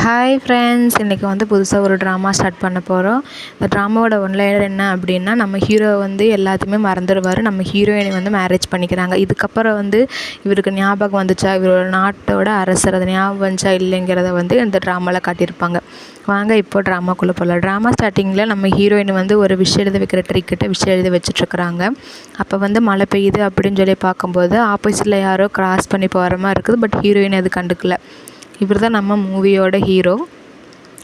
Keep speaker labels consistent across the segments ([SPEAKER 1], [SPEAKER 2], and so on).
[SPEAKER 1] Hi friends, இன்றைக்கி வந்து புதுசாக ஒரு ட்ராமா ஸ்டார்ட் பண்ண போகிறோம். இந்த ட்ராமாவோட ஒன்லைனர் என்ன அப்படின்னா, நம்ம ஹீரோ வந்து எல்லாத்தையுமே மறந்துடுவார். நம்ம ஹீரோயினை வந்து மேரேஜ் பண்ணிக்கிறாங்க. இதுக்கப்புறம் வந்து இவருக்கு ஞாபகம் வந்துச்சா, இவரோட நாட்டோட அரசர் அது ஞாபகம் வந்துச்சா இல்லைங்கிறத வந்து இந்த ட்ராமாவில் காட்டியிருப்பாங்க. வாங்க இப்போ ட்ராமாக்குள்ளே போகலாம். ட்ராமா ஸ்டார்டிங்கில் நம்ம ஹீரோயின் வந்து ஒரு விஷயம் எழுத வைக்கிற ட்ரிக்கிட்ட விஷயம் எழுதி வச்சுட்ருக்குறாங்க. அப்போ வந்து மழை பெய்யுது அப்படின்னு சொல்லி பார்க்கும்போது ஆப்போசிட்டில் யாரோ கிராஸ் பண்ணி போகிற மாதிரி இருக்குது. பட் ஹீரோயின் அது கண்டுக்கல. இவர் தான் நம்ம மூவியோட ஹீரோ.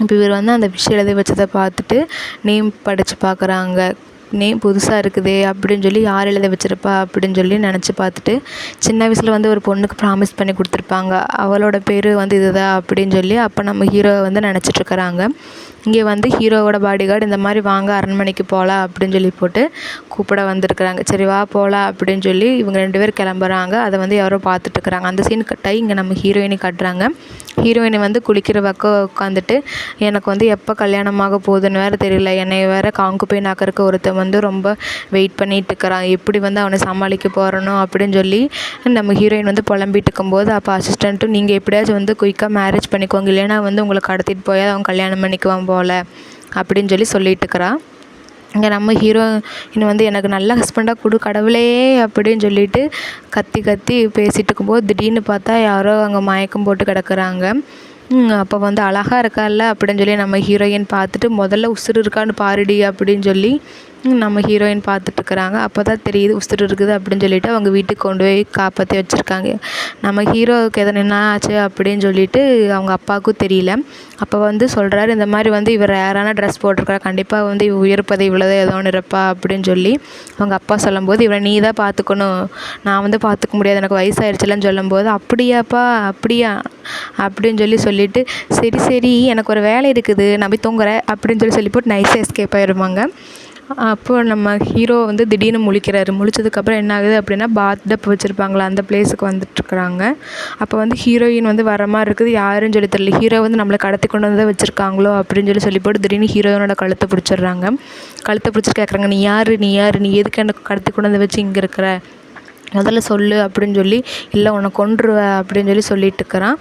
[SPEAKER 1] இப்போ இவர் வந்து அந்த விஷயம் எழுதி வச்சதை பார்த்துட்டு நேம் படித்து பார்க்குறாங்க. நேம் புதுசாக இருக்குதே அப்படின்னு சொல்லி யார் எழுத வச்சுருப்பா அப்படின்னு சொல்லி நினச்சி பார்த்துட்டு, சின்ன வயசில் வந்து ஒரு பொண்ணுக்கு ப்ராமிஸ் பண்ணி கொடுத்துருப்பாங்க, அவளோட பேர் வந்து இதுதான் அப்படின்னு சொல்லி அப்போ நம்ம ஹீரோவை வந்து நினச்சிட்ருக்குறாங்க. இங்கே வந்து ஹீரோவோட பாடிகார்டு இந்த மாதிரி வாங்க அரண்மனைக்கு போகலாம் அப்படின்னு சொல்லி போட்டு கூப்பிட வந்திருக்கிறாங்க. சரி வா போகலாம் அப்படின்னு சொல்லி இவங்க 2 பேர் கிளம்புறாங்க. அதை வந்து யாரோ பார்த்துட்ருக்குறாங்க. அந்த சீன் கட்டாயி இங்கே நம்ம ஹீரோயினை காட்டுறாங்க. ஹீரோயினை வந்து குளிக்கிற பக்கம் உட்காந்துட்டு, எனக்கு வந்து எப்போ கல்யாணமாக போகுதுன்னு வேறு தெரியல, என்னை வேறு காங்குபை நாக்கறக்கு ஒருத்தன் வந்து ரொம்ப வெயிட் பண்ணிகிட்டு இருக்கிறான், எப்படி வந்து அவனை சமாளிக்க போகிறனோ அப்படின்னு சொல்லி நம்ம ஹீரோயின் வந்து புலம்பிட்டு இருக்கும்போது, அப்போ அசிஸ்டண்ட்டும் நீங்கள் எப்படியாச்சும் வந்து குயிக்காக மேரேஜ் பண்ணிக்கோங்க, இல்லைன்னா வந்து உங்களை கடத்திட்டு போய் அவன் கல்யாணம் பண்ணிக்குவான் போல் அப்படின்னு சொல்லி சொல்லிட்டு இருக்கிறான். இங்கே நம்ம ஹீரோயின் வந்து எனக்கு நல்ல ஹஸ்பண்டாக கொடு கடவுளே அப்படின்னு சொல்லிட்டு கத்தி கத்தி பேசிகிட்டு இருக்கும்போது திடீர்னு பார்த்தா யாரோ அங்கே மயக்கம் போட்டு கிடக்குறாங்க. அப்போ வந்து அழகாக இருக்கால்ல அப்படின்னு சொல்லி நம்ம ஹீரோயின் பார்த்துட்டு, முதல்ல உசுறு இருக்கான்னு பாருடி அப்படின்னு சொல்லி நம்ம ஹீரோயின் பார்த்துட்ருக்குறாங்க. அப்போ தான் தெரியுது உசுறு இருக்குது அப்படின்னு சொல்லிட்டு அவங்க வீட்டுக்கு கொண்டு போய் காப்பாற்றி வச்சுருக்காங்க. நம்ம ஹீரோவுக்கு எதனா என்ன ஆச்சு அப்படின்னு சொல்லிட்டு அவங்க அப்பாவுக்கும் தெரியல. அப்போ வந்து சொல்கிறாரு, இந்த மாதிரி வந்து இவர் ரேரான ட்ரெஸ் போட்டிருக்காரு, கண்டிப்பாக வந்து இவ உயர் பதவியில் தான் ஏதோ ஒன்று இருப்பா அப்படின்னு சொல்லி அவங்க அப்பா சொல்லும்போது, இவரை நீ தான் பார்த்துக்கணும், நான் வந்து பார்த்துக்க முடியாது, எனக்கு வயசாகிடுச்சுலன்னு சொல்லும்போது, அப்படியாப்பா அப்படியா அப்படின்னு சொல்லிட்டு சரி சரி எனக்கு ஒரு வேலை இருக்குது, நான் போய் தூங்குறேன் அப்படின்னு சொல்லி போட்டு நைஸாக எஸ்கேப் ஆயிடுவாங்க. அப்போது நம்ம ஹீரோ வந்து திடீர்னு முழிக்கிறாரு. முழிச்சதுக்கப்புறம் என்ன ஆகுது அப்படின்னா, பாத் டப் வச்சுருப்பாங்களா அந்த பிளேஸுக்கு வந்துட்டுருக்குறாங்க. அப்போ வந்து ஹீரோயின் வந்து வர மாதிரி இருக்குது, யாருன்னு சொல்லி தெரியல. ஹீரோ வந்து நம்மளை கடத்தி கொண்டு வந்து வச்சுருக்காங்களோ அப்படின்னு சொல்லி போட்டு திடீர்னு ஹீரோயினோட கழுத்தை பிடிச்சிடுறாங்க. கழுத்தை பிடிச்சிட்டு கேட்குறாங்க, நீ யார் நீ எதுக்கு எனக்கு கடத்தி கொண்டு வந்து வச்சு இங்கே இருக்கிற, முதல்ல சொல்லு அப்படின்னு சொல்லி, இல்லை உன்னை கொன்றுவேன் அப்படின்னு சொல்லிட்டு இருக்கிறான்.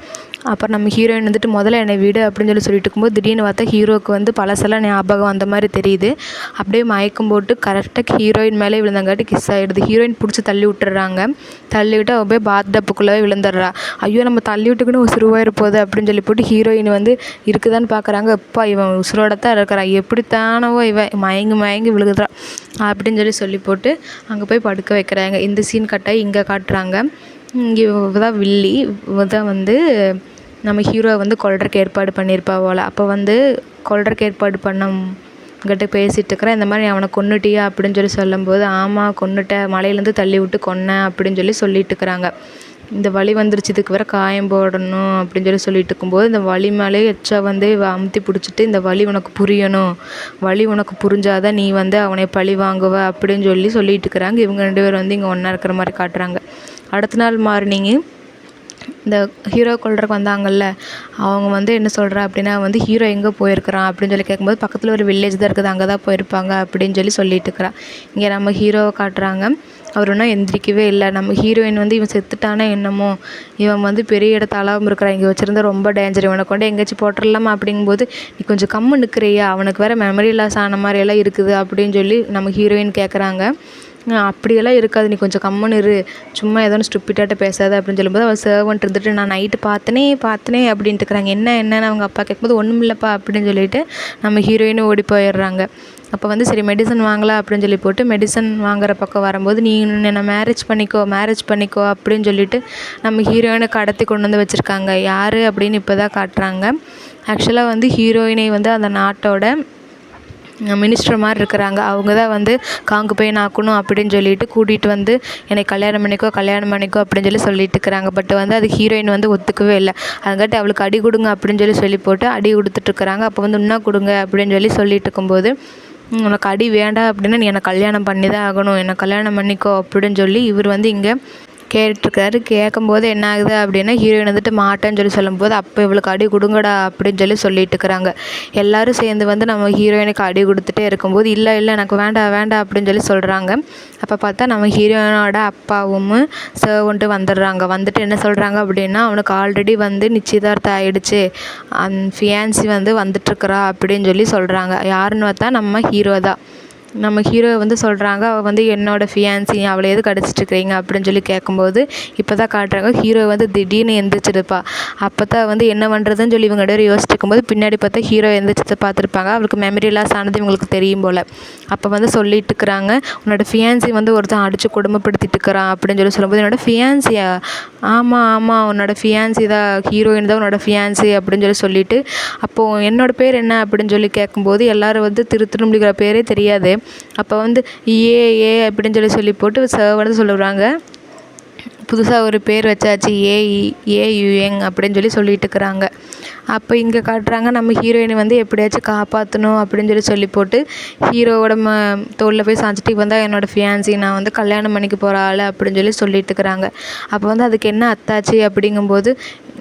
[SPEAKER 1] அப்புறம் நம்ம ஹீரோயின் வந்துட்டு முதல்ல என்னை விடு அப்படின்னு சொல்லிட்டு இருக்கும்போது திடீர்னு பார்த்தா ஹீரோவுக்கு வந்து பழசெல்லாம் ஞாபகம் அந்த மாதிரி தெரியுது. அப்படியே மயக்கம் போட்டு கரெக்டாக ஹீரோயின் மேலே விழுந்தங்காட்டி கிஸ் ஆகிடுது. ஹீரோயின் பிடிச்சி தள்ளி விட்டுறாங்க. தள்ளி விட்டு அவள் போய் பாத் டப்புக்குள்ளே விழுந்துடுறா. ஐயோ நம்ம தள்ளி விட்டுக்குன்னு உசுருவாயிரு போகுது அப்படின்னு சொல்லி போட்டு ஹீரோயின் வந்து இருக்குதான்னு பார்க்குறாங்க. எப்பா இவன் உசுரோட தான் இருக்கிறான், எப்படித்தானவோ இவன் மயங்கி விழுகுறா அப்படின்னு சொல்லி போட்டு அங்கே போய் படுக்க வைக்கிறாங்க. இந்த சீன் கட்டாயி இங்கே காட்டுறாங்க. இங்கே தான் வில்லி தான் வந்து நம்ம ஹீரோவை வந்து கொல்றதுக்கு ஏற்பாடு பண்ணியிருப்பா போல். அப்போ வந்து கொல்றதுக்கு ஏற்பாடு கிட்ட பேசிகிட்டு இருக்கிறேன். இந்த மாதிரி அவனை கொன்னுட்டியா அப்படின்னு சொல்லும்போது, ஆமாம் கொன்னுட்டேன், மலையிலேருந்து தள்ளி விட்டு கொன்னேன் அப்படின்னு சொல்லிட்டு இருக்கிறாங்க. இந்த வலி வந்துருச்சு, இதுக்கு வேறு காயம் போடணும் அப்படின்னு சொல்லிட்டு இருக்கும்போது, இந்த வலி மேலே எச்சா வந்து அமுத்தி பிடிச்சிட்டு, இந்த வலி உனக்கு புரியணும், வலி உனக்கு புரிஞ்சாதான் நீ வந்து அவனை பழி வாங்குவ அப்படின்னு சொல்லிட்டு இருக்கிறாங்க. இவங்க 2 பேர் வந்து இங்கே ஒன்றா இருக்கிற மாதிரி காட்டுறாங்க. அடுத்த நாள் மார்னிங்கு இந்த ஹீரோ கொல்றதுக்கு வந்தாங்கல்ல, அவங்க வந்து என்ன சொல்கிறா அப்படின்னா வந்து, ஹீரோ எங்கே போயிருக்கிறான் அப்படின்னு கேட்கும்போது, பக்கத்தில் ஒரு வில்லேஜ் தான் இருக்குது, அங்கே தான் போயிருப்பாங்க அப்படின்னு சொல்லிட்டு இருக்கிறான். இங்கே நம்ம ஹீரோவை காட்டுறாங்க. அவர் ஒன்றும் எந்திரிக்கவே இல்லை. நம்ம ஹீரோயின் வந்து இவன் செத்துட்டானே என்னமோ, இவன் வந்து பெரிய இடத்த அழாமல் இருக்கிறான், இங்கே வச்சுருந்தா ரொம்ப டேஞ்சர், இவனை கொண்டு எங்கேயாச்சும் போட்டுடலாமா அப்படிங்கும்போது, நீ கொஞ்சம் கம்மு நிற்கிறியா, அவனுக்கு வேறு மெமரி லாஸ் ஆன மாதிரியெல்லாம் இருக்குது அப்படின்னு சொல்லி நம்ம ஹீரோயின் கேட்குறாங்க. அப்படியெல்லாம் இருக்காது, நீ கொஞ்சம் கம்முன்னு இரு, சும்மா ஏதோ ஸ்டூப்பிட்டாட்ட பேசாத அப்படின்னு சொல்லும்போது, அவள் சர்வன்ட் இருந்துட்டு நான் நைட்டு பார்த்தனே அப்படின்ட்டு இருக்கிறாங்க. என்னன்னு அவங்க அப்பா கேட்கும்போது, ஒன்றும் இல்லைப்பா அப்படின்னு சொல்லிட்டு நம்ம ஹீரோயினும் ஓடி போயிடுறாங்க. அப்போ வந்து சரி மெடிசன் வாங்கலாம் அப்படின்னு சொல்லி போட்டு மெடிசன் வாங்குற பக்கம் வரும்போது, நீ என்னை மேரேஜ் பண்ணிக்கோ அப்படின்னு சொல்லிட்டு நம்ம ஹீரோயினை கடத்தி கொண்டு வந்து வச்சுருக்காங்க. யார் அப்படின்னு இப்போ தான் காட்டுறாங்க. ஆக்சுவலாக வந்து ஹீரோயினை வந்து அந்த நாட்டோட மினிஸ்டர் மாதிரி இருக்கிறாங்க. அவங்க தான் வந்து காங்குபை நாக்கணும் அப்படின்னு சொல்லிட்டு கூட்டிகிட்டு வந்து என்னை கல்யாணம் பண்ணிக்கோ அப்படின்னு சொல்லிட்டு இருக்கிறாங்க. பட் வந்து அது ஹீரோயின் வந்து ஒத்துக்கவே இல்லை. அதுக்காட்டி அவளுக்கு அடி கொடுங்க அப்படின்னு சொல்லி போட்டு அடி கொடுத்துட்ருக்குறாங்க. அப்போ வந்து இன்னும் கொடுங்க அப்படின்னு சொல்லிட்டு இருக்கும்போது, உனக்கு அடி வேண்டாம் அப்படின்னா நீ என்னை கல்யாணம் பண்ணி தான் ஆகணும், என்னை கல்யாணம் பண்ணிக்கோ அப்படின்னு சொல்லி இவர் வந்து இங்கே கேட்டுருக்காரு. கேட்கும்போது என்ன ஆகுது அப்படின்னா, ஹீரோயின் வந்துட்டு மாட்டேன்னு சொல்லி சொல்லும்போது, அப்போ இவளுக்கு அடி கொடுங்கடா அப்படின்னு சொல்லிட்டு இருக்கிறாங்க. எல்லோரும் சேர்ந்து வந்து நம்ம ஹீரோயினுக்கு அடி கொடுத்துட்டே இருக்கும்போது, இல்லை இல்லை எனக்கு வேண்டாம் வேண்டாம் அப்படின்னு சொல்கிறாங்க. அப்போ பார்த்தா நம்ம ஹீரோயினோட அப்பாவும் சர்வன்ட்டு வந்துடுறாங்க. வந்துட்டு என்ன சொல்கிறாங்க அப்படின்னா, அவனுக்கு ஆல்ரெடி வந்து நிச்சயதார்த்தம் ஆகிடுச்சு, ஃபியான்சி வந்து வந்துட்டுருக்குறா அப்படின்னு சொல்கிறாங்க. யாருன்னு பார்த்தா நம்ம ஹீரோ தான். நம்ம ஹீரோ வந்து சொல்கிறாங்க, அவள் வந்து என்னோடய ஃபியான்சி, அவளை எதுக்கு அடிச்சிட்ருக்கிறீங்க அப்படின்னு கேட்கும்போது, இப்போ தான் காட்டுறாங்க ஹீரோ வந்து திடீர்னு எந்திரிச்சிருப்பா. அப்போ தான் வந்து என்ன பண்ணுறதுன்னு இவங்க இடையே யோசிச்சுக்கும்போது, பின்னாடி பார்த்தா ஹீரோ எந்திரிச்சதை பார்த்துருப்பாங்க. அவளுக்கு மெமரி லாஸ் ஆனது இவங்களுக்கு தெரியும் போல். அப்போ வந்து சொல்லிட்டு இருக்கிறாங்க, உன்னோட ஃபியான்சி வந்து ஒருத்தன் அடித்து கொடுமைப்படுத்திட்டு இருக்கிறான் அப்படின்னு சொல்லும்போது, என்னோடய ஃபியான்சியா? ஆமாம் ஆமாம், உன்னோட ஃபியான்சி தான், ஹீரோயின் தான் உன்னோட ஃபியான்சி அப்படின்னு சொல்லிட்டு, அப்போது என்னோடய பேர் என்ன அப்படின்னு கேட்கும்போது, எல்லோரும் வந்து திருமுடிக்கிற பேரே தெரியாது. அப்போ வந்து ஏ அப்படின்னு சொல்லி போட்டு சார் வந்து சொல்லுறாங்க, புதுசாக ஒரு பேர் வச்சாச்சு, ஏயுஎங் அப்படின்னு சொல்லிட்டு இருக்கிறாங்க. அப்போ இங்கே காட்டுறாங்க, நம்ம ஹீரோயினை வந்து எப்படியாச்சும் காப்பாற்றணும் அப்படின்னு சொல்லி போட்டு ஹீரோவோட தோளில் போய் சாஞ்சிட்டு, இவன் தான் என்னோடய ஃபியான்சி, நான் வந்து கல்யாணம் பண்ணிக்க போகிற ஆள் அப்படின்னு சொல்லிட்டு இருக்கிறாங்க. அப்போ வந்து அதுக்கு என்ன அத்தாச்சு அப்படிங்கும்போது,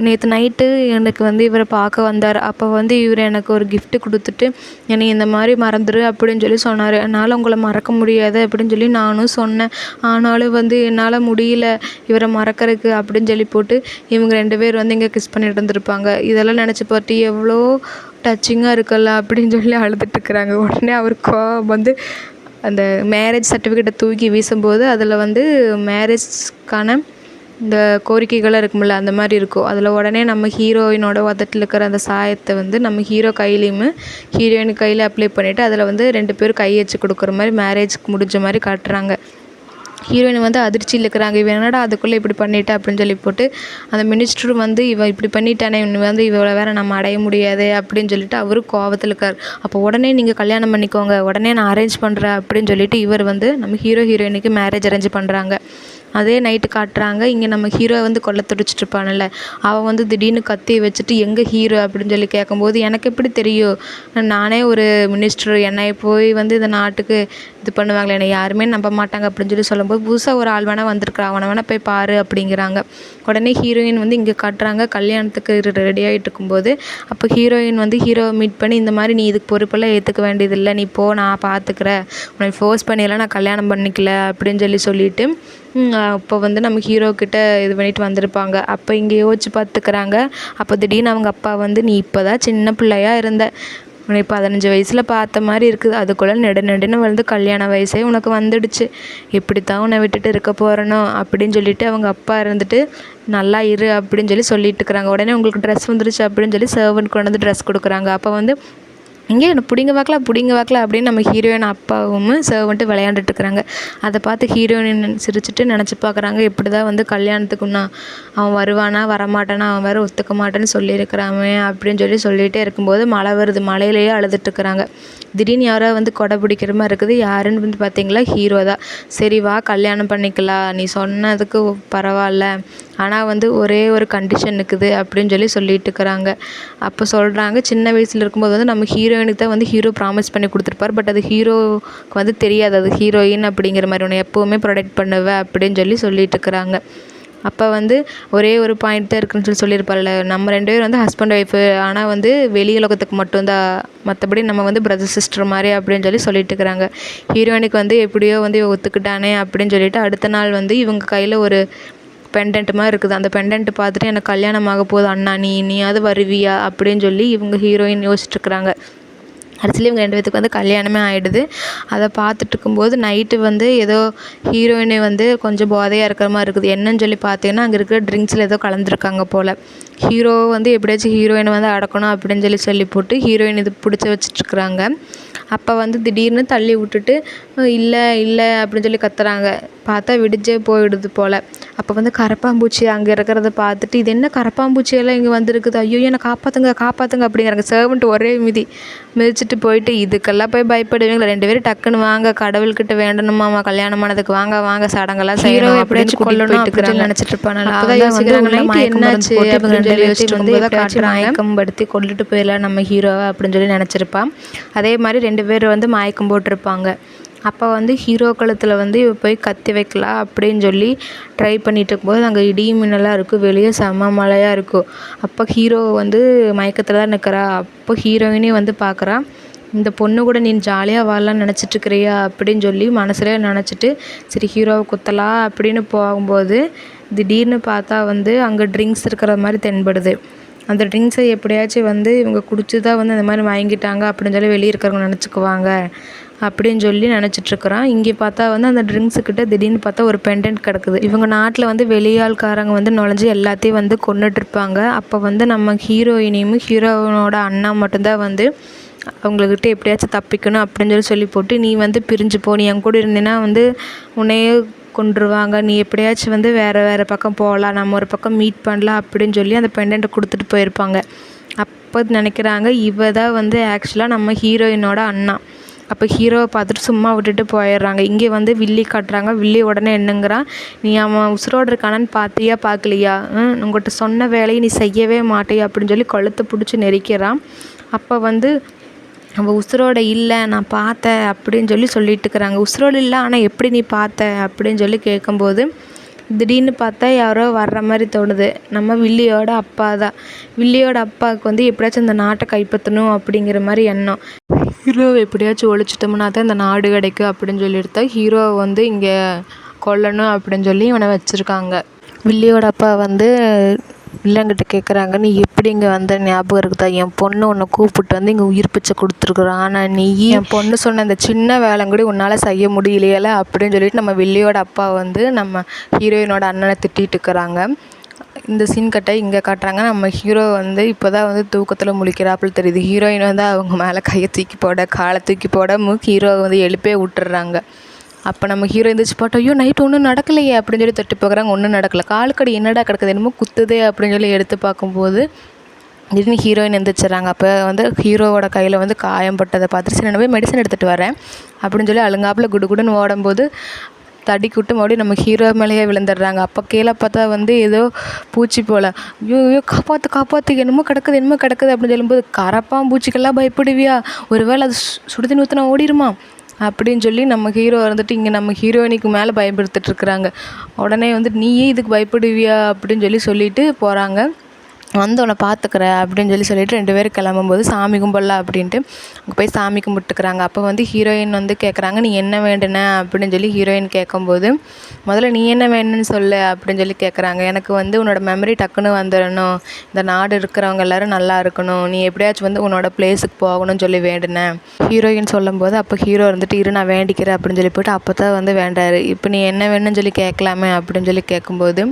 [SPEAKER 1] நேற்று நைட்டு எனக்கு வந்து இவரை பார்க்க வந்தார். அப்போ வந்து இவர் எனக்கு ஒரு கிஃப்ட்டு கொடுத்துட்டு, என்னை இந்த மாதிரி மறந்துடு அப்படின்னு சொன்னார். என்னால் உங்களை மறக்க முடியாது அப்படின்னு நானும் சொன்னேன். ஆனாலும் வந்து என்னால் முடியல இவரை மறக்கறதுக்கு அப்படின்னு போட்டு இவங்க 2 பேர் வந்து இங்கே கிஸ் பண்ணிட்டு இருந்திருப்பாங்க. இதெல்லாம் நினச்சி பார்த்து எவ்வளோ டச்சிங்காக இருக்குல்ல அப்படின்னு அழுதுட்டுருக்குறாங்க. உடனே அவர் கோவம் வந்து அந்த மேரேஜ் சர்டிஃபிகேட்டை தூக்கி வீசும்போது, அதில் வந்து மேரேஜ்க்கான இந்த கோரிக்கைகளாக இருக்கும்ல, அந்த மாதிரி இருக்கும். அதில் உடனே நம்ம ஹீரோயினோட உதட்டில் இருக்கிற அந்த சாயத்தை வந்து நம்ம ஹீரோ கையிலையும் ஹீரோயின் கையில் அப்ளை பண்ணிவிட்டு, அதில் வந்து 2 பேரும் கை வச்சு கொடுக்குற மாதிரி மேரேஜ்க்கு முடிஞ்ச மாதிரி காட்டுறாங்க. ஹீரோயின் வந்து அதிர்ச்சியில் இருக்கிறாங்க, இவன் என்னடா அதுக்குள்ளே இப்படி பண்ணிட்டா அப்படின்னு போட்டு, அந்த மினிஸ்டரும் வந்து இவன் இப்படி பண்ணிட்டானே, இவன் வந்து இவளை வேற நம்ம அடைய முடியாது அப்படின்னு சொல்லிட்டு அவரும் கோவத்தில் இருக்கார். அப்போ உடனே நீங்கள் கல்யாணம் பண்ணிக்கோங்க, உடனே நான் அரேஞ்ச் பண்ணுறேன் அப்படின்னு சொல்லிட்டு இவர் வந்து நம்ம ஹீரோயினுக்கு மேரேஜ் அரேஞ்ச் பண்ணுறாங்க. அதே நைட்டு காட்டுறாங்க, இங்கே நம்ம ஹீரோ வந்து கொல்ல துடிச்சிட்ருப்பானல்ல, அவன் வந்து திடீர்னு கத்தியை வச்சுட்டு எங்கே ஹீரோ அப்படின்னு கேட்கும்போது, எனக்கு எப்படி தெரியும், நானே ஒரு மினிஸ்டர், என்னை போய் வந்து இந்த நாட்டுக்கு இது பண்ணுவாங்களே, என்னை யாருமே நம்ப மாட்டாங்க அப்படின்னு சொல்லும்போது, புதுசாக ஒரு ஆள் வேணால் வந்திருக்கிறான், அவனை வேணால் போய் பாரு அப்படிங்கிறாங்க. உடனே ஹீரோயின் வந்து இங்கே காட்டுறாங்க, கல்யாணத்துக்கு ரெடி ஆகிட்டு இருக்கும்போது, அப்போ ஹீரோயின் வந்து ஹீரோவை மீட் பண்ணி, இந்த மாதிரி நீ இதுக்கு பொறுப்பெல்லாம் ஏற்றுக்க வேண்டியதில்லை, நீ போ, நான் பார்த்துக்கிறேன், உன்னை ஃபோர்ஸ் பண்ணியெல்லாம் நான் கல்யாணம் பண்ணிக்கல அப்படின்னு சொல்லிட்டு அப்போ வந்து நம்ம ஹீரோக்கிட்ட இது பண்ணிட்டு வந்திருப்பாங்க. அப்போ இங்கே யோசிச்சு பார்த்துக்கிறாங்க. அப்போ திடீர்னு அவங்க அப்பா வந்து, நீ இப்போ தான் சின்ன பிள்ளையா இருந்த, உன்னை 15 வயசில் பார்த்த மாதிரி இருக்குது, அதுக்குள்ளே நெடுன்னு வந்து கல்யாண வயசே உனக்கு வந்துடுச்சு, எப்படித்தான் உன்னை விட்டுட்டு இருக்க போகிறனோ அப்படின்னு சொல்லிட்டு அவங்க அப்பா இருந்துட்டு, நல்லா இரு அப்படின்னு சொல்லிட்டு இருக்கிறாங்க. உடனே உங்களுக்கு ட்ரெஸ் வந்துடுச்சு அப்படின்னு சர்வன்ட் கொண்டு வந்து ட்ரெஸ் கொடுக்குறாங்க. அப்போ வந்து இங்கே என்ன பிடிங்க வாக்கல அப்படின்னு நம்ம ஹீரோயின் அப்பாவும் சர்வன்ட்டு விளையாண்டுட்டுருக்குறாங்க. அதை பார்த்து ஹீரோயின் சிரிச்சுட்டு நினச்சி பார்க்குறாங்க, இப்படி தான் வந்து கல்யாணத்துக்குன்னா அவன் வருவானா வரமாட்டானா, அவன் வேறு ஒத்துக்க மாட்டேன்னு சொல்லியிருக்கிறாமே அப்படின்னு சொல்லிகிட்டே இருக்கும்போது மழை வருது, மழையிலேயே அழுதுட்டுருக்குறாங்க. திடீர்னு யாரோ வந்து கொடை பிடிக்கிற மாதிரி இருக்குது, யாருன்னு வந்து பார்த்தீங்களா, ஹீரோ தான். சரி வா கல்யாணம் பண்ணிக்கலாம், நீ சொன்னதுக்கு பரவாயில்ல, ஆனால் வந்து ஒரே ஒரு கண்டிஷன் இருக்குது அப்படின்னு சொல்லிட்டு இருக்கிறாங்க. அப்போ சொல்கிறாங்க, சின்ன வயசில் இருக்கும்போது வந்து நம்ம ஹீரோயினுக்கு தான் வந்து ஹீரோ ப்ராமிஸ் பண்ணி கொடுத்துருப்பார், பட் அது ஹீரோவுக்கு வந்து தெரியாது அது ஹீரோயின் அப்படிங்கிற மாதிரி, உன்னை எப்போவுமே ப்ரொடெக்ட் பண்ணுவேன் அப்படின்னு சொல்லிட்டு இருக்கிறாங்க. அப்போ வந்து ஒரே ஒரு பாயிண்ட் தான் இருக்குதுன்னு சொல்லியிருப்பார்ல, நம்ம 2 பேரும் வந்து ஹஸ்பண்ட் ஒய்ஃபு, ஆனால் வந்து வெளி உலகத்துக்கு மட்டும்தான், மற்றபடி நம்ம வந்து பிரதர் சிஸ்டர் மாதிரி அப்படின்னு சொல்லிட்டு இருக்கிறாங்க. ஹீரோயினுக்கு வந்து எப்படியோ வந்து ஒத்துக்கிட்டானே அப்படின்னு சொல்லிட்டு அடுத்த நாள் வந்து இவங்க கையில் ஒரு பெண்டன்ட் மாதிரி இருக்குது. அந்த பெண்டன்ட் பார்த்துட்டு எனக்கு கல்யாணம் ஆக போகுது அண்ணா, நீயாவது வருவியா அப்படின்னு இவங்க ஹீரோயின் யோசிச்சுட்ருக்குறாங்க. கடைசியில் இவங்க 2 பேத்துக்கு வந்து கல்யாணமே ஆகிடுது. அதை பார்த்துட்டு இருக்கும்போது நைட்டு வந்து ஏதோ ஹீரோயினை வந்து கொஞ்சம் போதையாக இருக்கிற மாதிரி இருக்குது. என்னன்னு பார்த்தீங்கன்னா, அங்கே இருக்கிற ட்ரிங்க்ஸில் ஏதோ கலந்துருக்காங்க போல். ஹீரோ வந்து எப்படியாச்சும் ஹீரோயினை வந்து அடக்கணும் அப்படின்னு சொல்லி போட்டு ஹீரோயின் இது பிடிச்சி வச்சிட்ருக்குறாங்க. அப்போ வந்து திடீர்னு தள்ளி விட்டுட்டு இல்லை அப்படின்னு கத்துறாங்க. பார்த்தா விடிஞ்சே போயிடுது போல். அப்போ வந்து கரப்பாம்பூச்சி அங்கே இருக்கிறத பார்த்துட்டு, இது என்ன கரப்பாம்பூச்சியெல்லாம் இங்கே வந்துருக்குது, ஐயோ என்னை காப்பாற்றுங்க அப்படிங்கிறாங்க. சர்வன்ட் ஒரே மிதிச்சுட்டு போயிட்டு, இதுக்கெல்லாம் போய் பயப்படுவீங்களா, 2 பேரும் டக்குன்னு வாங்க, கடவுள்கிட்ட வேண்டணுமாமா, கல்யாணமானதுக்கு வாங்க சடங்கெல்லாம் செய்யணும் எப்படியாச்சும் கொல்லணும் அப்படின்னு நினச்சிட்டு இருப்பாங்க. அப்போதான் யோசிக்கிறாங்க, என்னாச்சு அப்படின்னு யோசிச்சுட்டு வந்து மயக்கம் படுத்தி கொண்டுட்டு போயிடலாம் நம்ம ஹீரோவை அப்படின்னு நினச்சிருப்பான். அதே மாதிரி 2 பேர் வந்து மயக்கம் போட்டிருப்பாங்க. அப்போ வந்து ஹீரோ கழுத்தில் வந்து இவ போய் கத்தி வைக்கலாம் அப்படின்னு சொல்லி ட்ரை பண்ணிட்டு இருக்கும்போது அங்கே இடி மின்னலாக இருக்கும், வெளியே செம்ம மழையாக இருக்கும். அப்போ ஹீரோ வந்து மயக்கத்தில் தான் நிற்கிறா. அப்போ ஹீரோயினே வந்து பார்க்குறா, இந்த பொண்ணு கூட நீ ஜாலியாக வாழலாம்னு நினச்சிட்ருக்கிறியா அப்படின்னு சொல்லி மனசுலேயே நினச்சிட்டு சரி ஹீரோவை குத்தலாம் அப்படின்னு போகும்போது திடீர்னு பார்த்தா வந்து அங்கே ட்ரிங்க்ஸ் இருக்கிற மாதிரி தென்படுது. அந்த ட்ரிங்க்ஸை எப்படியாச்சும் வந்து இவங்க குடிச்சு தான் வந்து அந்த மாதிரி வாங்கிட்டாங்க அப்படின்னு சொல்லி வெளியே இருக்கிறவங்க நினச்சிக்குவாங்க அப்படின்னு சொல்லி நினச்சிட்ருக்குறான். இங்கே பார்த்தா வந்து அந்த ட்ரிங்க்ஸுக்கிட்ட திடீர்னு பார்த்தா ஒரு பெண்டன்ட் கிடக்குது. இவங்க நாட்டில் வந்து வெளியாள்காரங்க வந்து நுழைஞ்சி எல்லாத்தையும் வந்து கொன்னுட்ருப்பாங்க. அப்போ வந்து நம்ம ஹீரோயினியும் ஹீரோனோட அண்ணா மட்டும்தான் வந்து அவங்கக்கிட்ட எப்படியாச்சும் தப்பிக்கணும் அப்படின்னு சொல்லி போட்டு நீ வந்து பிரிஞ்சு போ, நீ என் கூட இருந்தீன்னா வந்து உன்னையே கொன்றுவாங்க, நீ எப்படியாச்சும் வந்து வேறு பக்கம் போகலாம், நம்ம ஒரு பக்கம் மீட் பண்ணலாம் அப்படின்னு சொல்லி அந்த பெண்டன்ட்டை கொடுத்துட்டு போயிருப்பாங்க. அப்போ நினைக்கிறாங்க இவ தான் வந்து ஆக்சுவலாக நம்ம ஹீரோயினோட அண்ணா. அப்போ ஹீரோவை பார்த்துட்டு சும்மா விட்டுட்டு போயிடுறாங்க. இங்கே வந்து வில்லி காட்டுறாங்க. வில்லி உடனே என்னங்கிறான், நீ அவன் உசுரோடு இருக்கானான்னு பார்த்தியா பார்க்கலையா, உங்கள்கிட்ட சொன்ன வேலையை நீ செய்யவே மாட்டியா அப்படின்னு சொல்லி கழுத்தை பிடிச்சி நெரிக்கிறான். அப்போ வந்து அவள் உசுரோட இல்லை நான் பார்த்தேன் அப்படின்னு சொல்லி சொல்லிட்டுருக்குறாங்க. உசுரோடு இல்லை ஆனால் எப்படி நீ பார்த்த அப்படின்னு சொல்லி கேட்கும்போது திடீர்னு பார்த்தா யாரோ வர்ற மாதிரி தோணுது. நம்ம வில்லியோட அப்பா தான். வில்லியோட அப்பாவுக்கு வந்து எப்படியாச்சும் இந்த நாட்டை கைப்பற்றணும் அப்படிங்கிற மாதிரி எண்ணம். ஹீரோவை எப்படியாச்சும் ஒழிச்சிட்டோம்னா தான் இந்த நாடு கிடைக்கும் அப்படின்னு சொல்லிட்டு ஹீரோவை வந்து இங்கே கொல்லணும் அப்படின்னு சொல்லி இவனை வச்சுருக்காங்க. வில்லியோட அப்பா வந்து வில்லங்கிட்ட கேட்குறாங்க, நீ எப்படி இங்கே வந்த ஞாபகம் இருக்குதா, என் பொண்ணு உன்னை கூப்பிட்டு வந்து இங்கே உயிர் பிச்சை கொடுத்துருக்குறான், ஆனால் நீ என் பொண்ணு சொன்ன இந்த சின்ன வேலை கூட உன்னால் செய்ய முடியலையில அப்படின்னு சொல்லிட்டு நம்ம வில்லியோட அப்பா வந்து நம்ம ஹீரோயினோட அண்ணனை திட்டிகிட்டு இருக்கிறாங்க. இந்த சீன் கட்டை இங்கே காட்டுறாங்க. நம்ம ஹீரோ வந்து இப்போ தான் வந்து தூக்கத்தில் முழிக்கிறாப்புல தெரியுது. ஹீரோயின் வந்து அவங்க மேலே கையை தூக்கி போட காலை தூக்கி போட ஹீரோவை வந்து எழுப்பே விட்டுறாங்க. அப்போ நம்ம ஹீரோ எழுந்திரிச்சு போட்டோம், ஐயோ நைட்டு ஒன்றும் நடக்கலையே அப்படின்னு சொல்லி தொட்டு பார்க்குறாங்க. ஒன்றும் நடக்கலை. காலுக்கடி என்னடா கிடக்குது, என்னமோ குத்துதே அப்படின்னு சொல்லி எடுத்து பார்க்கும்போது திடீர்னு ஹீரோயின் எந்திரிச்சிட்றாங்க. அப்போ வந்து ஹீரோவோட கையில் வந்து காயம் பட்டதை பார்த்துட்டு சரி நான் போய் மெடிசன் எடுத்துகிட்டு வரேன் அப்படின்னு சொல்லி அழுங்காப்பில் குடுகுடுன்னு ஓடும்போது தடிக்கு விட்டு மறுபடியும் நம்ம ஹீரோ மேலேயே விழுந்துடுறாங்க. அப்போ கீழே பார்த்தா வந்து ஏதோ பூச்சி போல், ஐயோ ஐயோ காப்பாற்று என்னமோ கிடக்குது அப்படின்னு சொல்லும்போது கரப்பாம்பூச்சிக்கெல்லாம் பயப்படுவியா, ஒருவேளை அது சுடுதண்ணி ஊற்றினா ஓடிடுமா அப்படின்னு சொல்லி நம்ம ஹீரோ வந்துட்டு இங்கே நம்ம ஹீரோயினிக்கு மேலே பயப்படுத்திட்டுருக்குறாங்க. உடனே வந்து நீயே இதுக்கு பயப்படுவியா அப்படின்னு சொல்லிட்டு போகிறாங்க. வந்து உன்னை பார்த்துக்குற அப்படின்னு சொல்லிட்டு 2 பேரும் கிளம்பும்போது சாமி கும்பிடலாம் அப்படின்ட்டு அங்கே போய் சாமி கும்பிட்டுக்கிறாங்க. அப்போ வந்து ஹீரோயின் வந்து கேட்குறாங்க, நீ என்ன வேண்டுன அப்படின்னு சொல்லி ஹீரோயின் கேட்கும்போது முதல்ல நீ என்ன வேணும்னு சொல்லு அப்படின்னு சொல்லி கேட்குறாங்க. எனக்கு வந்து உன்னோட மெமரி டக்குன்னு வந்துடணும், இந்த நாடு இருக்கிறவங்க எல்லோரும் நல்லா இருக்கணும், நீ எப்படியாச்சும் வந்து உன்னோட பிளேஸுக்கு போகணும்னு சொல்லி வேண்டுனேன் ஹீரோயின் சொல்லும்போது அப்போ ஹீரோ இருந்துட்டு இரு நான் வேண்டிக்கிறேன் அப்படின்னு சொல்லி போட்டு அப்போ தான் வந்து வேண்டாரு. இப்போ நீ என்ன வேணும்னு சொல்லி கேட்கலாமே அப்படின்னு சொல்லி கேட்கும்போது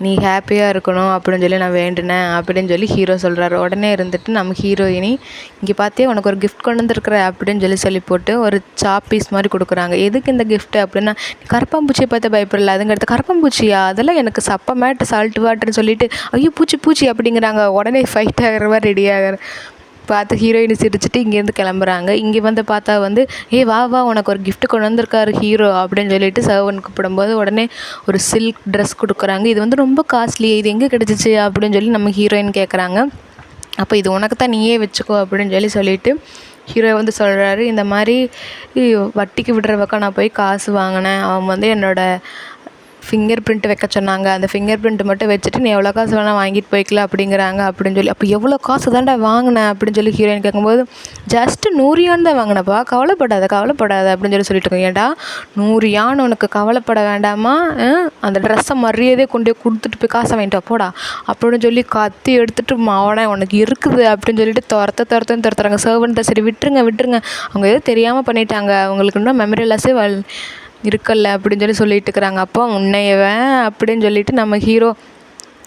[SPEAKER 1] நீ ஹாப்பியாக இருக்கணும் அப்படின்னு சொல்லி நான் வேண்டுனேன் அப்படின்னு சொல்லி ஹீரோ சொல்கிறாரு. உடனே இருந்துட்டு நம்ம ஹீரோயினி இங்கே பார்த்தே உனக்கு ஒரு கிஃப்ட் கொண்டு வந்துருக்குற அப்படின்னு சொல்லி போட்டு ஒரு சாப் பீஸ் மாதிரி கொடுக்குறாங்க. எதுக்கு இந்த கிஃப்ட்டு அப்படின்னா, கரப்பாம்பூச்சியை பார்த்து பயப்படல, அதுங்கிறது கரப்பாம்பூச்சியா அதெல்லாம் எனக்கு சப்ப மேட்டு சால்ட் வாட்டர்னு சொல்லிட்டு ஐயோ பூச்சி அப்படிங்கிறாங்க. உடனே ஃபைட் ஆகிறவா ரெடி ஆகிற பார்த்து ஹீரோயினி சிரிச்சுட்டு இங்கேருந்து கிளம்புறாங்க. இங்கே வந்து பார்த்தா வந்து வா உனக்கு ஒரு கிஃப்ட் கொண்டு வந்திருக்காரு ஹீரோ அப்படின்னு சொல்லிட்டு சர்வன் கூப்பிடும்போது உடனே ஒரு சில்க் ட்ரெஸ் கொடுக்குறாங்க. இது வந்து ரொம்ப காஸ்ட்லி, இது எங்கே கிடச்சிச்சு அப்படின்னு சொல்லி நம்ம ஹீரோயின் கேட்குறாங்க. அப்போ இது உனக்கு தான் நீயே வச்சுக்கோ அப்படின்னு சொல்லிட்டு ஹீரோ வந்து சொல்கிறாரு, இந்த மாதிரி வட்டிக்கு விடுற பக்கம் நான் போய் காசு வாங்கினேன், அவன் வந்து என்னோடய ஃபிங்கர் பிரிண்ட் வைக்க சொன்னாங்க, அந்த ஃபிங்கர் பிரிண்ட் மட்டும் வச்சுட்டு நீ எவ்வளோ காசு வேணால் வாங்கிட்டு போய்க்கலாம் அப்படிங்கிறாங்க அப்படின்னு சொல்லி. அப்போ எவ்வளோ காசு தான்டா வாங்கினேன் அப்படின்னு சொல்லி ஹீரோயின் கேட்கும்போது ஜஸ்ட்டு 100 யான் தான் வாங்கினப்பா, கவலைப்படாத அப்படின்னு சொல்லிட்டு இருக்கோம். ஏன்டா 100 யான் உனக்கு கவலைப்பட வேண்டாமா, அந்த ட்ரெஸ்ஸை மரியாதையே கொண்டு கொடுத்துட்டு போய் காசை வாங்கிட்டு போடா அப்படின்னு சொல்லி கத்தி எடுத்துகிட்டு மாவனே உனக்கு இருக்குது அப்படின்னு சொல்லிட்டு துரத்துறாங்க. சர்வன்ட்டை சரி விட்டுருங்க அவங்க எதுவும் தெரியாமல் பண்ணிட்டாங்க, அவங்களுக்கு இன்னும் மெமரி லாஸே இருக்கல்ல அப்படின்னு சொல்லிட்டு இருக்கிறாங்க. அப்போ உன்னையவன் அப்படின்னு சொல்லிட்டு நம்ம ஹீரோ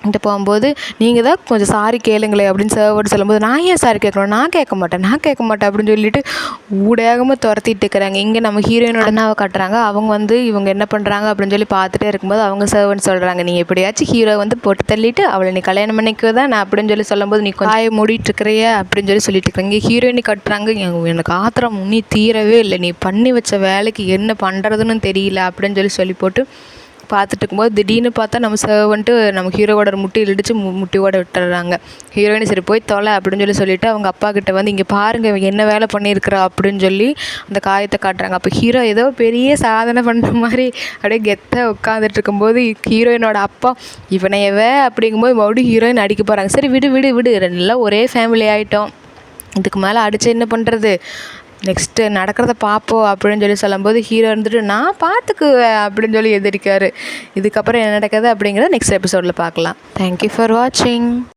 [SPEAKER 1] கிட்ட போகும்போது நீங்கள் தான் கொஞ்சம் சாரி கேளுங்களே அப்படின்னு சர்வர்ட் சொல்லும்போது நான் ஏன் சாரி கேட்கணும், நான் கேட்க மாட்டேன் அப்படின்னு சொல்லிட்டு ஊடகமாக துரத்திட்டு இருக்கிறாங்க. இங்கே நம்ம ஹீரோயினோட அண்ணாவை காட்டுறாங்க. அவங்க வந்து இவங்க என்ன பண்ணுறாங்க அப்படின்னு சொல்லி பார்த்துட்டே இருக்கும்போது அவங்க சர்வன்ட் சொல்கிறாங்க, நீ எப்படியாச்சும் ஹீரோ வந்து போட்டு தள்ளிட்டு அவளை நீ கல்யாணம் பண்ணிக்கோ தான் நான் அப்படின்னு சொல்லும்போது நீ காய மூடிட்டு இருக்கிறிய அப்படின்னு சொல்லிட்டு இருக்கிறாங்க. இங்கே ஹீரோயினி கட்டுறாங்க, எனக்கு ஆத்திரம் நீ தீரவே இல்லை, நீ பண்ணி வச்ச வேலைக்கு என்ன பண்ணுறதுன்னு தெரியல அப்படின்னு சொல்லி போட்டு பார்த்துட்டு இருக்கும்போது திடீர்னு பார்த்தா நம்ம சர்வன்ட்டு நம்ம ஹீரோவோட முட்டியில் இடித்து முட்டியோட விட்டுறாங்க. ஹீரோயின் சரி போய் தொலை அப்படின்னு சொல்லிட்டு அவங்க அப்பா கிட்ட வந்து இங்கே பாருங்கள் இவன் என்ன வேலை பண்ணியிருக்கிறா அப்படின்னு சொல்லி அந்த காயத்தை காட்டுறாங்க. அப்போ ஹீரோ ஏதோ பெரிய சாதனை பண்ணுற மாதிரி அப்படியே கெத்தாக உட்காந்துட்டு இருக்கும்போது ஹீரோயினோட அப்பா இவனையவே அப்படிங்கும்போது மறுபடியும் ஹீரோயின் அடிக்க போகிறாங்க. சரி விடு விடு விடு, எல்லாம் ஒரே ஃபேமிலி ஆகிட்டோம், இதுக்கு மேலே அடித்து என்ன பண்ணுறது, நெக்ஸ்ட்டு நடக்கிறத பார்ப்போம் அப்படின்னு சொல்லும்போது ஹீரோ இருந்துட்டு நான் பார்த்துக்குவேன் அப்படின்னு எதிர்க்காரு. இதுக்கப்புறம் என்ன நடக்குது அப்படிங்கிறத நெக்ஸ்ட் எபிசோடில் பார்க்கலாம். தேங்க்யூ ஃபார் வாட்சிங்.